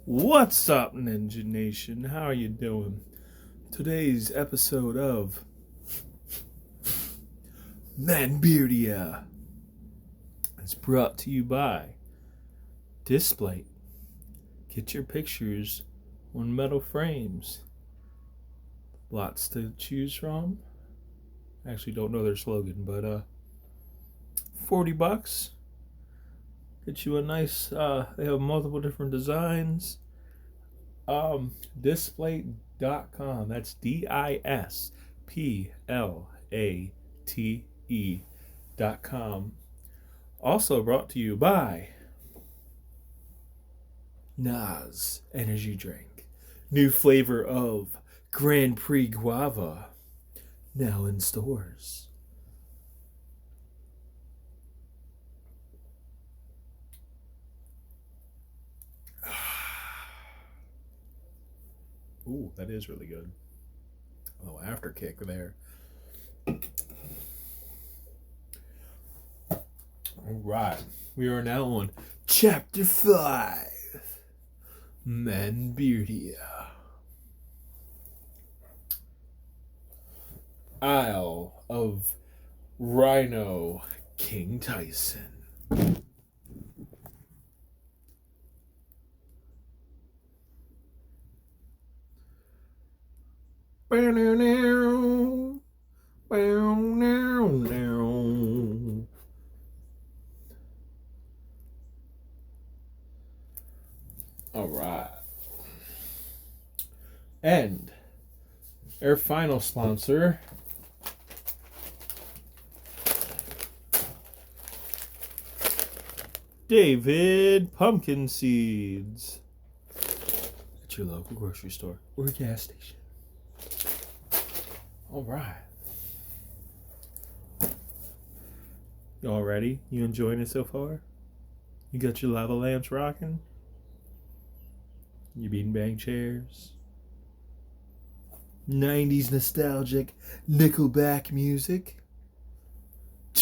What's up, Ninja Nation? How are you doing? Today's episode of ManBeardia is brought to you by Display. Get your pictures on metal frames. Lots to choose from. Actually, don't know their slogan, but $40. Get you a nice. They have multiple different designs. Displate.com. That's DISPLATE.com. Also brought to you by Nas Energy Drink. New flavor of Grand Prix Guava. Now in stores. Ooh, that is really good. Oh, after kick there. All right. We are now on Chapter 5. ManBeardia. Isle of Rhino King Tyson. All right. And our final sponsor, David Pumpkin Seeds. At your local grocery store or gas station. All right. Y'all ready? You enjoying it so far? You got your lava lamps rocking? Your beanbag chairs? 90s nostalgic Nickelback music?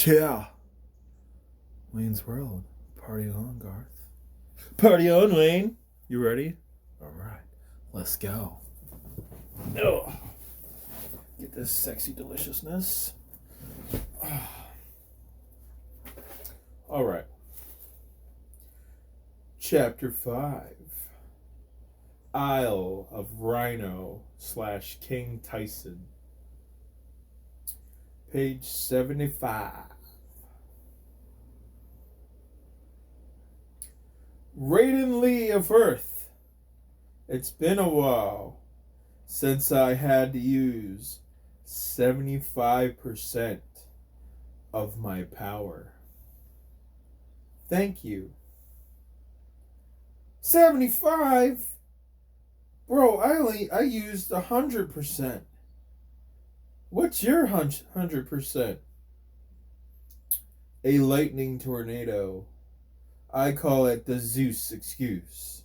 Yeah. Wayne's World. Party on, Garth. Party on, Wayne. You ready? All right. Let's go. Oh. Get this sexy deliciousness. All right. Chapter 5. Isle of Rhino / King Tyson. Page 75. Raiden Lee of Earth. It's been a while since I had to use 75% of my power. Thank you. 75? Bro, I used 100%. What's your 100%? A lightning tornado. I call it the Zeus excuse.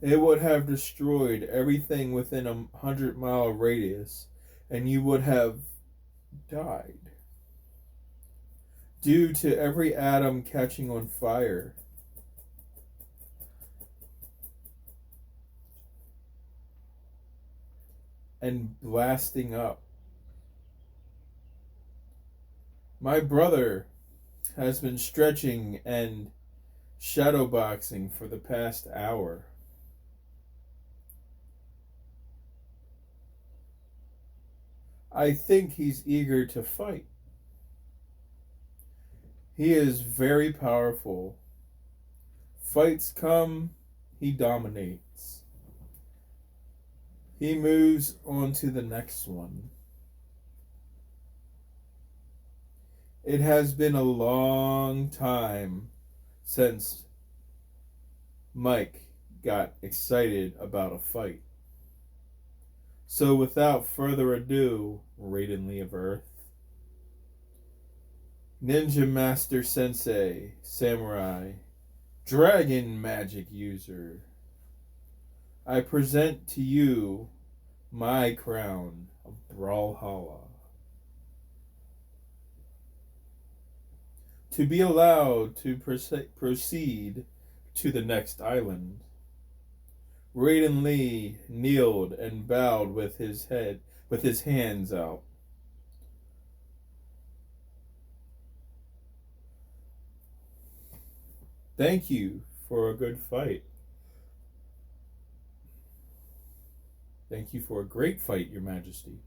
It would have destroyed everything within 100-mile radius, and you would have died. Due to every atom catching on fire. And blasting up. My brother has been stretching and shadowboxing for the past hour. I think he's eager to fight. He is very powerful. Fights come, he dominates. He moves on to the next one. It has been a long time since Mike got excited about a fight. So without further ado, Raiden Lee of Earth, Ninja Master Sensei, Samurai, Dragon Magic User, I present to you my crown of Brawlhalla. To be allowed to proceed to the next island. Raiden Lee kneeled and bowed with his hands out. Thank you for a good fight. Thank you for a great fight, Your Majesty.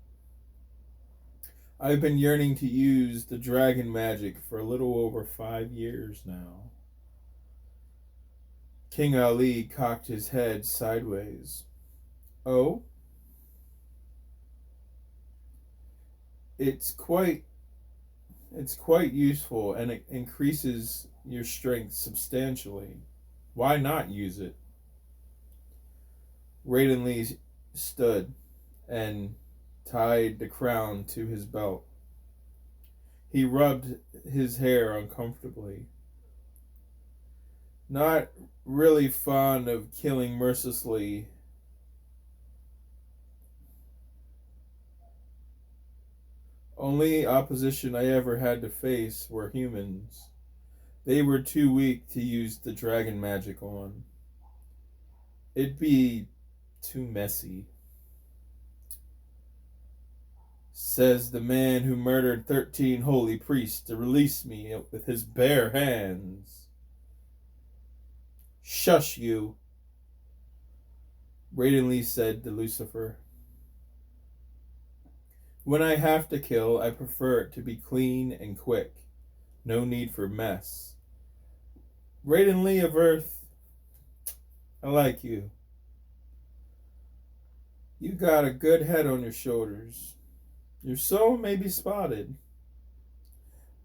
I've been yearning to use the dragon magic for a little over 5 years now. King Ali cocked his head sideways. Oh? It's quite useful, and it increases your strength substantially. Why not use it? Raiden Lee stood and tied the crown to his belt. He rubbed his hair uncomfortably. Not really fond of killing mercilessly. Only opposition I ever had to face were humans. They were too weak to use the dragon magic on. It'd be too messy. Says the man who murdered 13 holy priests to release me with his bare hands. Shush you, Raiden Lee said to Lucifer. When I have to kill, I prefer it to be clean and quick. No need for mess. Raiden Lee of Earth, I like you. You got a good head on your shoulders. Your soul may be spotted,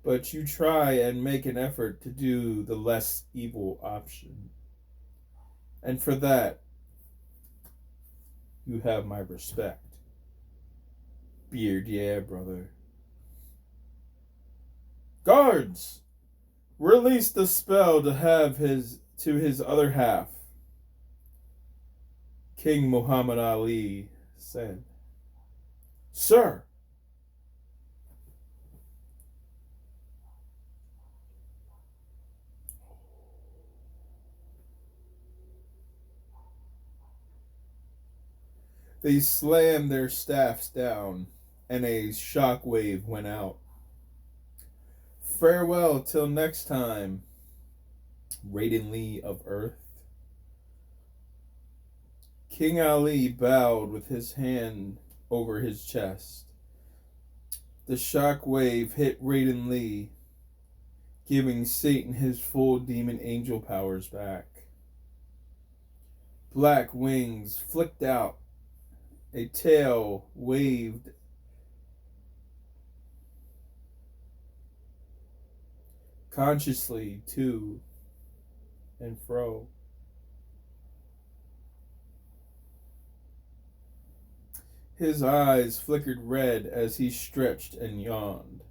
but you try and make an effort to do the less evil option. And for that, you have my respect. Beard, yeah, brother. Guards! Release the spell to have his other half, King Muhammad Ali said. Sir! They slammed their staffs down, and a shock wave went out. Farewell till next time, Raiden Lee of Earth. King Ali bowed with his hand over his chest. The shock wave hit Raiden Lee, giving Satan his full demon angel powers back. Black wings flicked out. A tail waved consciously to and fro. His eyes flickered red as he stretched and yawned.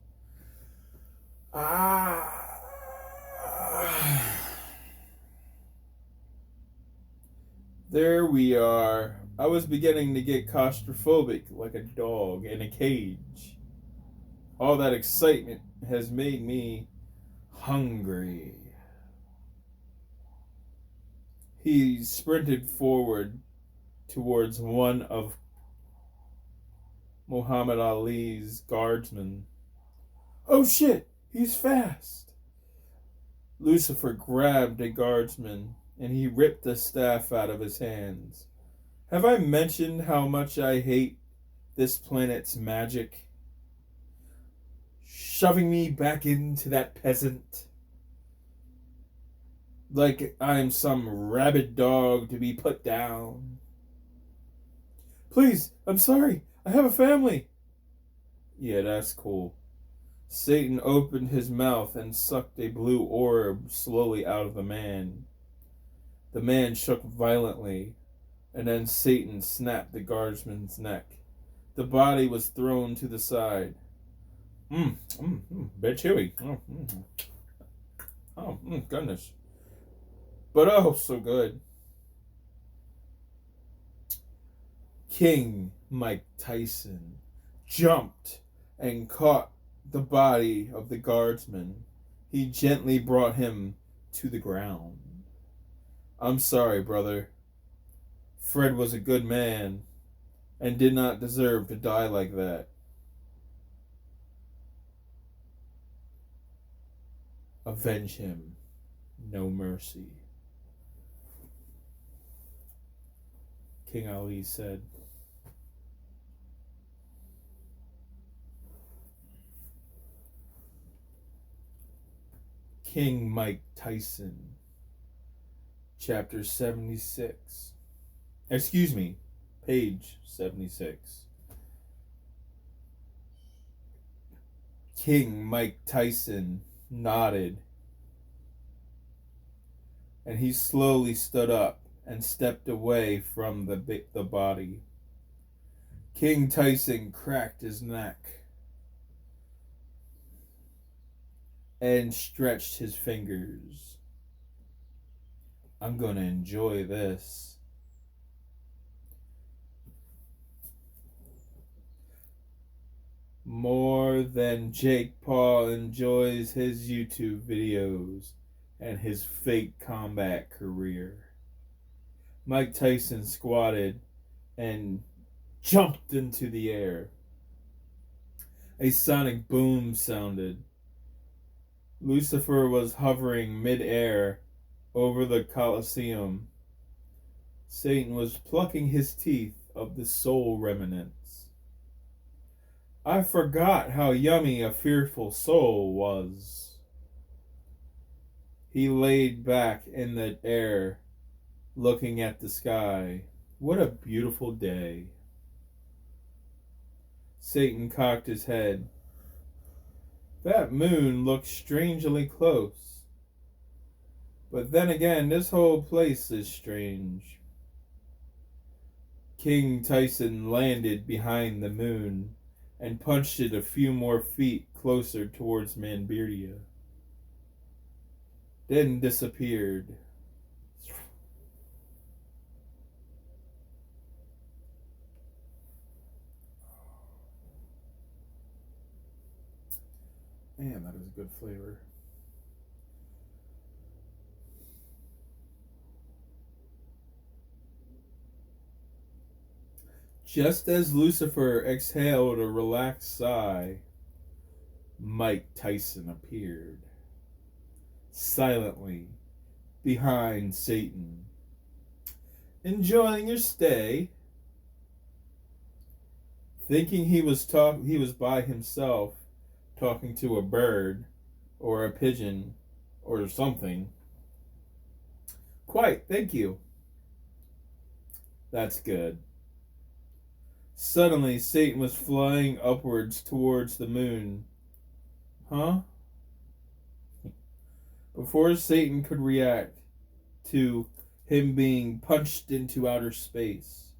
There we are. I was beginning to get claustrophobic like a dog in a cage. All that excitement has made me hungry. He sprinted forward towards one of Muhammad Ali's guardsmen. Oh shit, he's fast. Lucifer grabbed a guardsman and he ripped the staff out of his hands. Have I mentioned how much I hate this planet's magic? Shoving me back into that peasant. Like I'm some rabid dog to be put down. Please, I'm sorry. I have a family. Yeah, that's cool. Satan opened his mouth and sucked a blue orb slowly out of the man. The man shook violently, and then Satan snapped the guardsman's neck. The body was thrown to the side. Bit chewy. Goodness. But oh, so good. King Mike Tyson jumped and caught the body of the guardsman. He gently brought him to the ground. I'm sorry, brother. Fred was a good man and did not deserve to die like that. Avenge him. No mercy. King Ali said. King Mike Tyson. Chapter 76. Excuse me, page 76. King Mike Tyson nodded, and he slowly stood up and stepped away from the body. King Tyson cracked his neck and stretched his fingers. I'm going to enjoy this. More than Jake Paul enjoys his YouTube videos and his fake combat career. Mike Tyson squatted and jumped into the air. A sonic boom sounded. Lucifer was hovering mid-air over the Colosseum. Satan was plucking his teeth of the soul remnants. I forgot how yummy a fearful soul was. He laid back in the air, looking at the sky. What a beautiful day. Satan cocked his head. That moon looks strangely close. But then again, this whole place is strange. King Tyson landed behind the moon and punched it a few more feet closer towards ManBeardia. Then disappeared. Man, that is a good flavor. Just as Lucifer exhaled a relaxed sigh, Mike Tyson appeared, silently, behind Satan. Enjoying your stay? Thinking he was by himself, talking to a bird, or a pigeon, or something. Quite, thank you. That's good. Suddenly, Satan was flying upwards towards the moon. Huh? Before Satan could react to him being punched into outer space,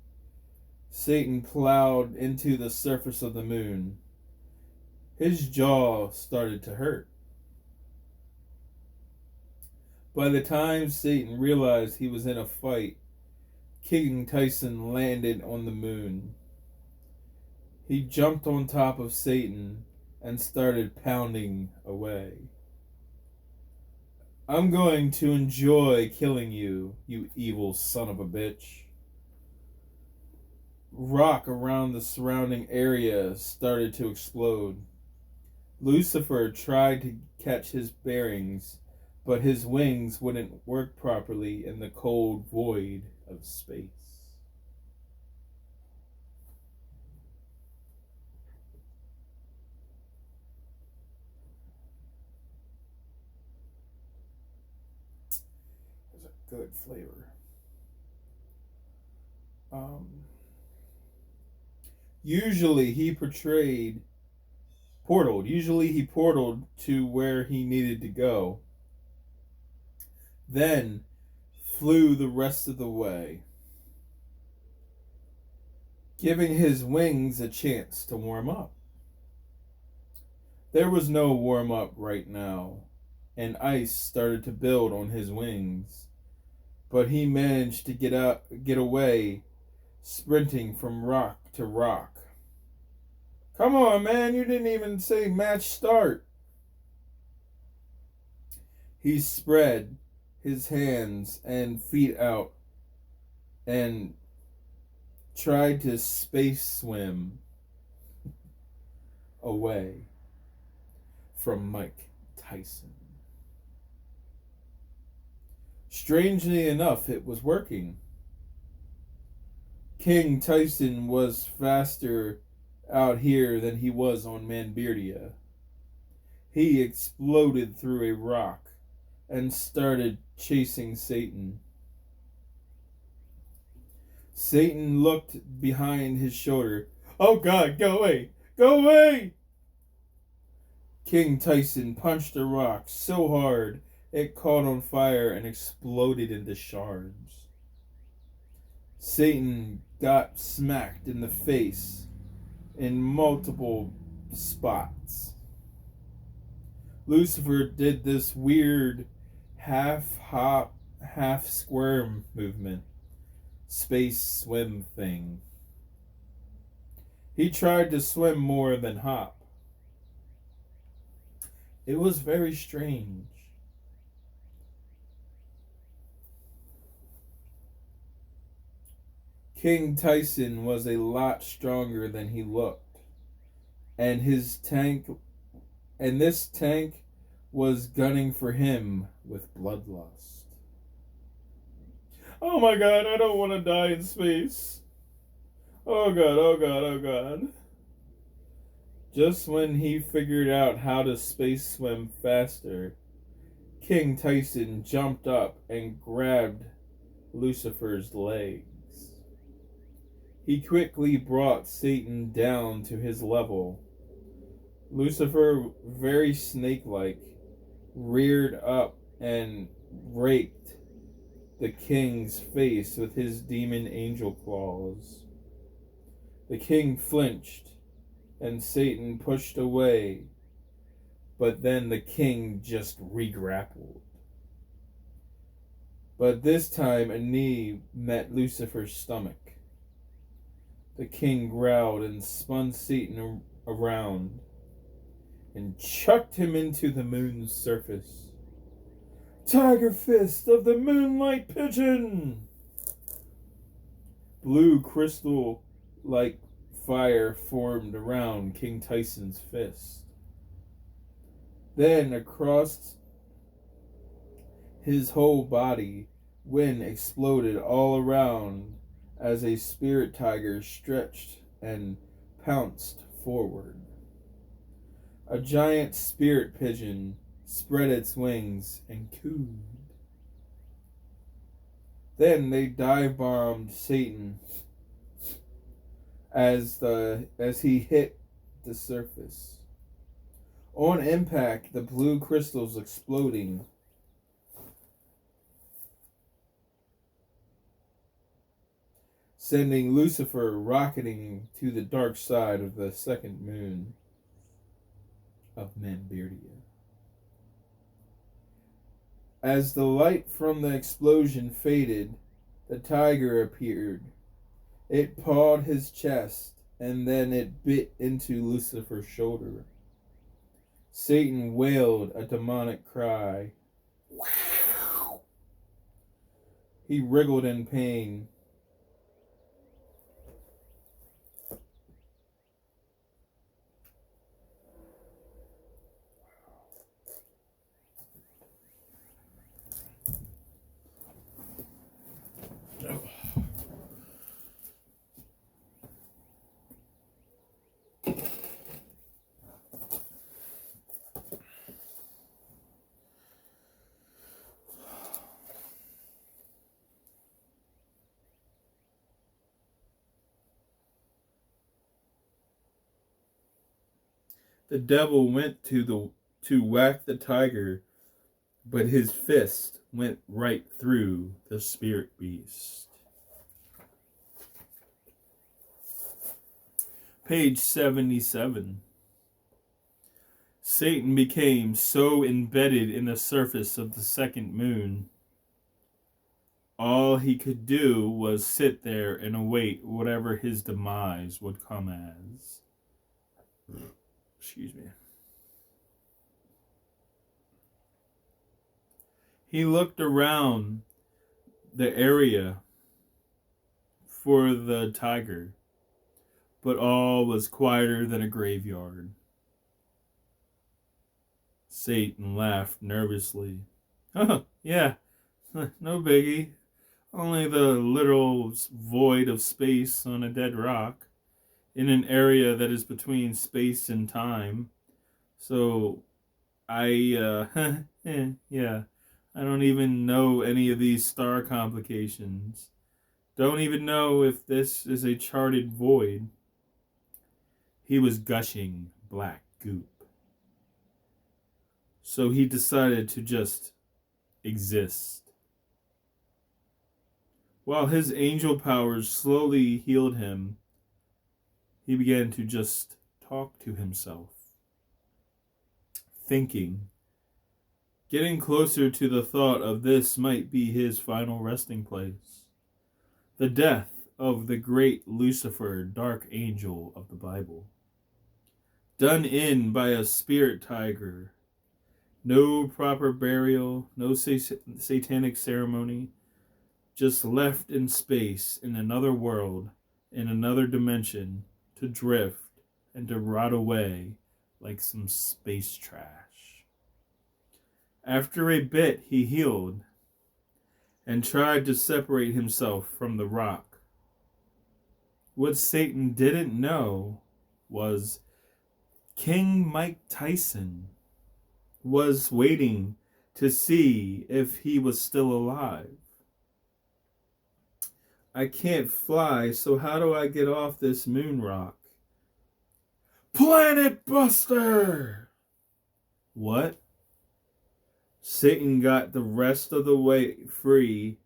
Satan plowed into the surface of the moon. His jaw started to hurt. By the time Satan realized he was in a fight, King Tyson landed on the moon. He jumped on top of Satan and started pounding away. I'm going to enjoy killing you, you evil son of a bitch. Rock around the surrounding area started to explode. Lucifer tried to catch his bearings, but his wings wouldn't work properly in the cold void of space. It's a good flavor. Usually he portaled to where he needed to go, then flew the rest of the way, giving his wings a chance to warm up. There was no warm up right now, and ice started to build on his wings, but he managed to get away, sprinting from rock to rock. Come on, man, you didn't even say match start. He spread his hands and feet out and tried to space swim away from Mike Tyson. Strangely enough, it was working. King Tyson was faster out here than he was on ManBeardia. He exploded through a rock and started chasing Satan. Satan looked behind his shoulder. "Oh God, go away! Go away!" King Tyson punched a rock so hard it caught on fire and exploded into shards. Satan got smacked in the face in multiple spots. Lucifer did this weird half hop, half squirm movement, space swim thing. He tried to swim more than hop. It was very strange. King Tyson was a lot stronger than he looked, and this tank was gunning for him with bloodlust. "Oh my God, I don't want to die in space. Oh God, oh God, oh God." Just when he figured out how to space swim faster, King Tyson jumped up and grabbed Lucifer's legs. He quickly brought Satan down to his level. Lucifer, very snake-like, reared up and raked the king's face with his demon angel claws. The king flinched, and Satan pushed away, but then the king just re-grappled. But this time a knee met Lucifer's stomach. The king growled and spun Satan around and chucked him into the moon's surface. "Tiger fist of the moonlight pigeon!" Blue crystal-like fire formed around King Tyson's fist. Then across his whole body, wind exploded all around as a spirit tiger stretched and pounced forward. A giant spirit pigeon spread its wings and cooed. Then they dive-bombed Satan as he hit the surface. On impact, the blue crystals exploding, sending Lucifer rocketing to the dark side of the second moon of ManBeardia. As the light from the explosion faded, the tiger appeared. It pawed his chest, and then it bit into Lucifer's shoulder. Satan wailed a demonic cry. He wriggled in pain. The devil went to whack the tiger, but his fist went right through the spirit beast. Page 77. Satan became so embedded in the surface of the second moon, all he could do was sit there and await whatever his demise would come as. Excuse me. He looked around the area for the tiger, but all was quieter than a graveyard. Satan laughed nervously. Oh, yeah, no biggie. Only the literal void of space on a dead rock in an area that is between space and time. So yeah, I don't even know any of these star complications. Don't even know if this is a charted void. He was gushing black goop. So he decided to just exist. While his angel powers slowly healed him, he began to just talk to himself, thinking, getting closer to the thought of this might be his final resting place. The death of the great Lucifer, dark angel of the Bible. Done in by a spirit tiger. No proper burial, no satanic ceremony. Just left in space, in another world, in another dimension, to drift and to rot away like some space trash. After a bit, he healed and tried to separate himself from the rock. What Satan didn't know was King Mike Tyson was waiting to see if he was still alive. I can't fly, so how do I get off this moon rock? Planet Buster! What? Satan got the rest of the way free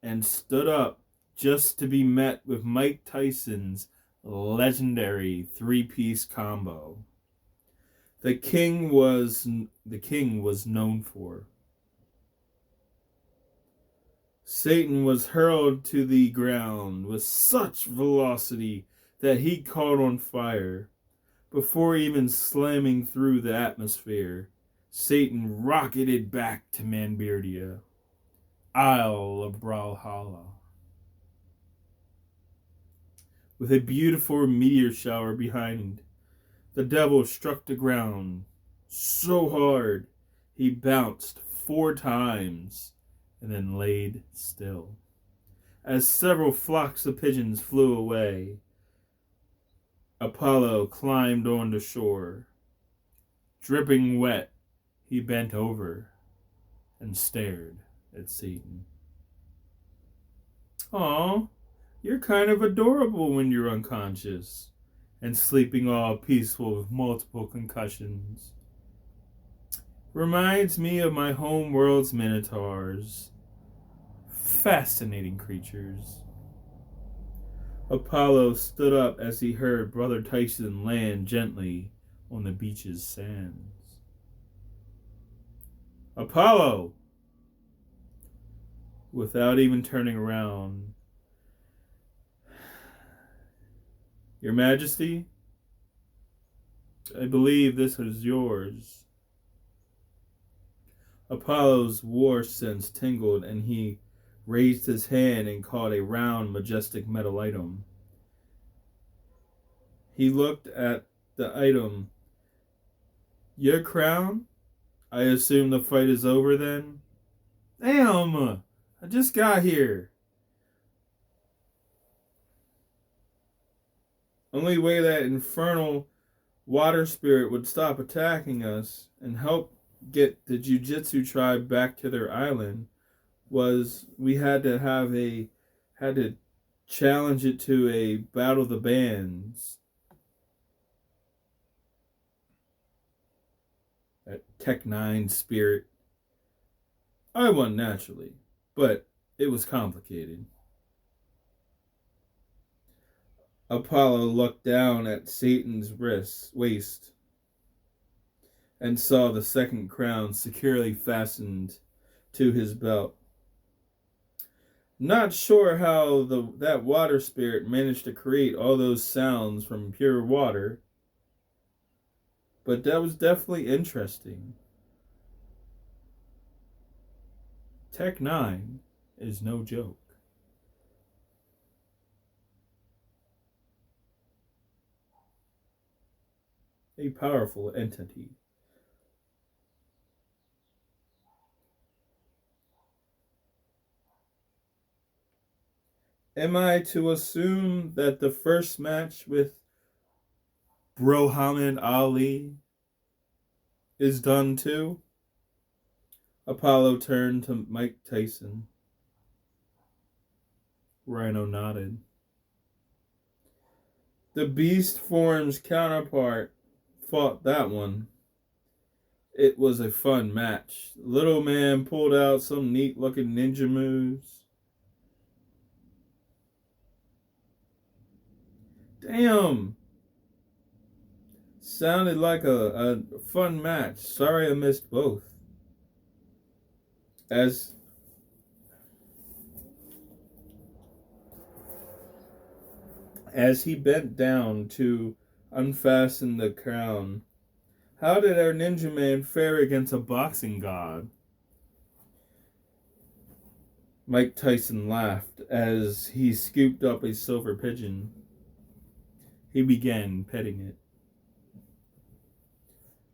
and stood up just to be met with Mike Tyson's legendary three-piece combo. The king was known for. Satan was hurled to the ground with such velocity that he caught on fire. Before even slamming through the atmosphere, Satan rocketed back to ManBeardia, Isle of Brawlhalla. With a beautiful meteor shower behind, the devil struck the ground so hard he bounced 4 times and then laid still. As several flocks of pigeons flew away, Apollo climbed on the shore. Dripping wet, he bent over and stared at Satan. "Aw, you're kind of adorable when you're unconscious and sleeping all peaceful with multiple concussions. Reminds me of my home world's minotaurs. Fascinating creatures." Apollo stood up as he heard Brother Tyson land gently on the beach's sands. "Apollo!" Without even turning around, "Your Majesty, I believe this is yours." Apollo's war sense tingled and he raised his hand and caught a round, majestic metal item. He looked at the item. "Your crown? I assume the fight is over then?" "Damn! I just got here." "Only way that infernal water spirit would stop attacking us and help get the Jiu-Jitsu tribe back to their island was we had to challenge it to a battle of the bands at Tech 9 Spirit. I won naturally, but it was complicated." Apollo looked down at Satan's waist and saw the second crown securely fastened to his belt. Not sure how that water spirit managed to create all those sounds from pure water, but that was definitely interesting. Tech 9 is no joke. A powerful entity. Am I to assume that the first match with Muhammad Ali is done too? Apollo turned to Mike Tyson. Rhino nodded. The Beast Form's counterpart fought that one. It was a fun match. Little man pulled out some neat looking ninja moves. Damn! Sounded like a fun match. Sorry I missed both. As he bent down to unfasten the crown, how did our ninja man fare against a boxing god? Mike Tyson laughed as he scooped up a silver pigeon. He began petting it.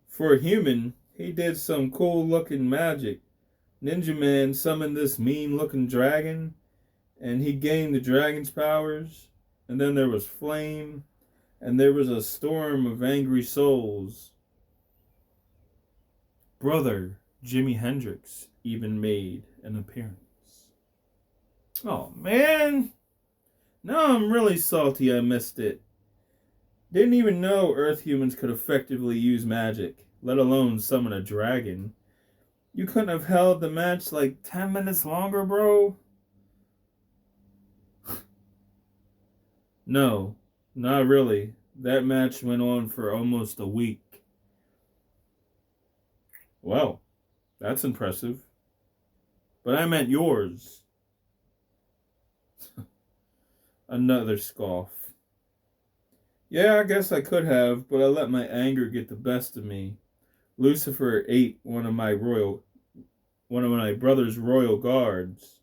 For a human, he did some cool looking magic. Ninja Man summoned this mean looking dragon, and he gained the dragon's powers, and then there was flame, and there was a storm of angry souls. Brother Jimi Hendrix even made an appearance. Oh man, now I'm really salty I missed it. Didn't even know Earth humans could effectively use magic, let alone summon a dragon. You couldn't have held the match like 10 minutes longer, bro? No, not really. That match went on for almost a week. Well, that's impressive. But I meant yours. Another scoff. Yeah, I guess I could have, but I let my anger get the best of me. Lucifer ate one of my brother's royal guards.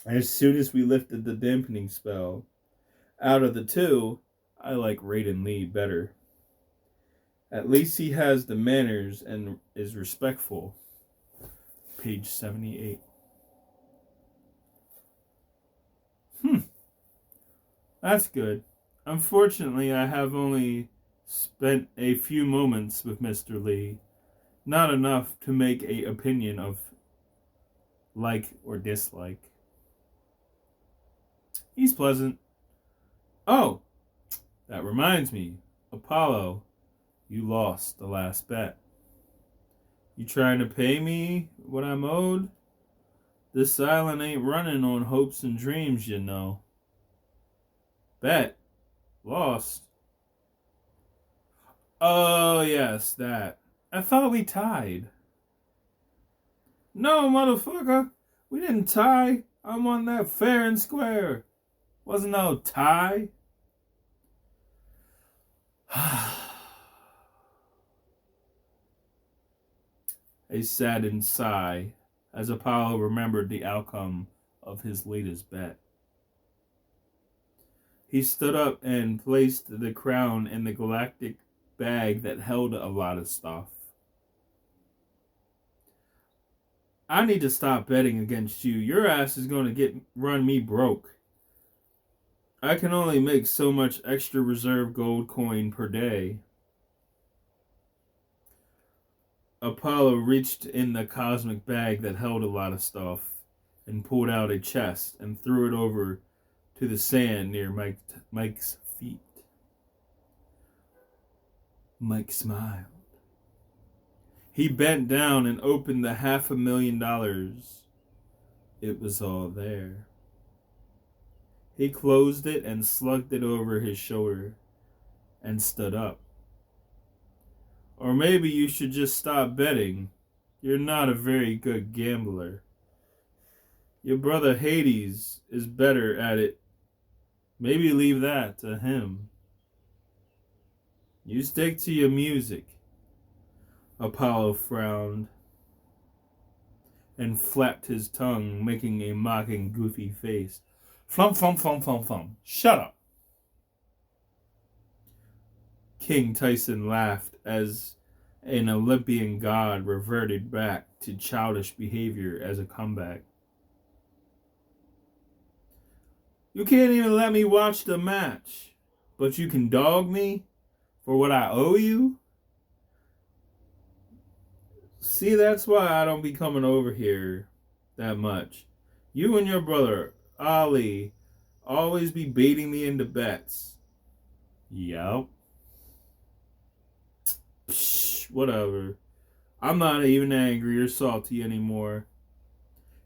As soon as we lifted the dampening spell, out of the two, I like Raiden Lee better. At least he has the manners and is respectful. Page 78. That's good. Unfortunately, I have only spent a few moments with Mr. Lee. Not enough to make an opinion of like or dislike. He's pleasant. Oh, that reminds me. Apollo, you lost the last bet. You trying to pay me what I'm owed? This island ain't running on hopes and dreams, you know. Bet. Lost. Oh, yes, that. I thought we tied. No, motherfucker. We didn't tie. I won that fair and square. Wasn't no tie. A saddened sigh as Apollo remembered the outcome of his latest bet. He stood up and placed the crown in the galactic bag that held a lot of stuff. I need to stop betting against you. Your ass is going to run me broke. I can only make so much extra reserve gold coin per day. Apollo reached in the cosmic bag that held a lot of stuff and pulled out a chest and threw it over to the sand near Mike's feet. Mike smiled. He bent down and opened the $500,000. It was all there. He closed it and slugged it over his shoulder and stood up. Or maybe you should just stop betting. You're not a very good gambler. Your brother Hades is better at it. Maybe leave that to him. You stick to your music. Apollo frowned. and flapped his tongue, making a mocking, goofy face. Flum, flum, flum, flum, flum. Shut up. King Tyson laughed as an Olympian god reverted back to childish behavior as a comeback. You can't even let me watch the match, but you can dog me for what I owe you? See, that's why I don't be coming over here that much. You and your brother, Ali, always be baiting me into bets. Yup. Psh, whatever. I'm not even angry or salty anymore.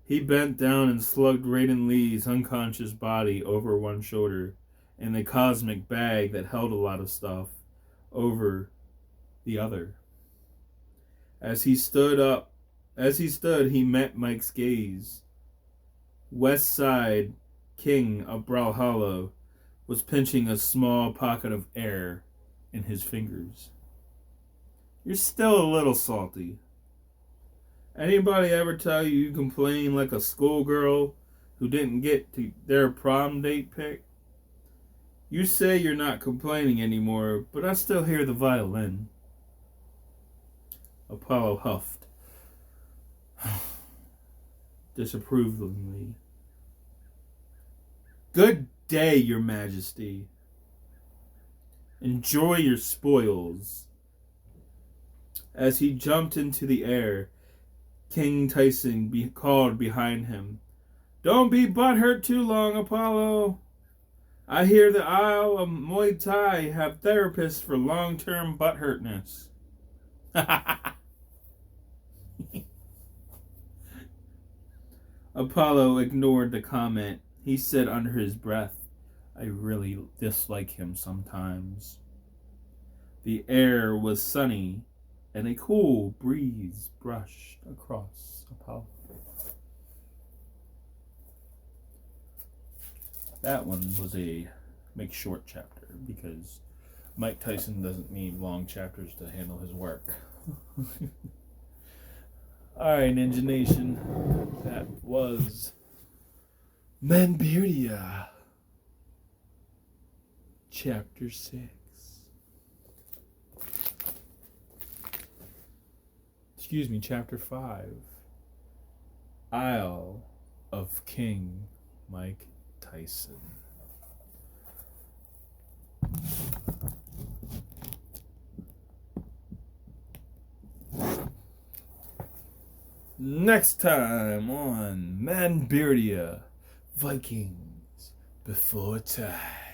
He bent down and slugged Raiden Lee's unconscious body over one shoulder and the cosmic bag that held a lot of stuff over the other. As he stood, he met Mike's gaze. West Side King of Brawlhalla was pinching a small pocket of air in his fingers. You're still a little salty. Anybody ever tell you complain like a schoolgirl who didn't get to their prom date pick? You say you're not complaining anymore, but I still hear the violin. Apollo huffed disapprovingly. Good day, Your Majesty. Enjoy your spoils. As he jumped into the air, King Tyson called behind him, Don't be butthurt too long, Apollo. I hear the Isle of Muay Thai have therapists for long-term butthurtness. Apollo ignored the comment. He said under his breath, I really dislike him sometimes. The air was sunny, and a cool breeze brushed across Apollo. That one was a make short chapter because Mike Tyson doesn't need long chapters to handle his work. Alright, Ninja Nation. That was ManBeardia, Chapter 6. Excuse me, Chapter 5. Isle of King Mike Tyson. Next time on ManBeardia, Vikings before time.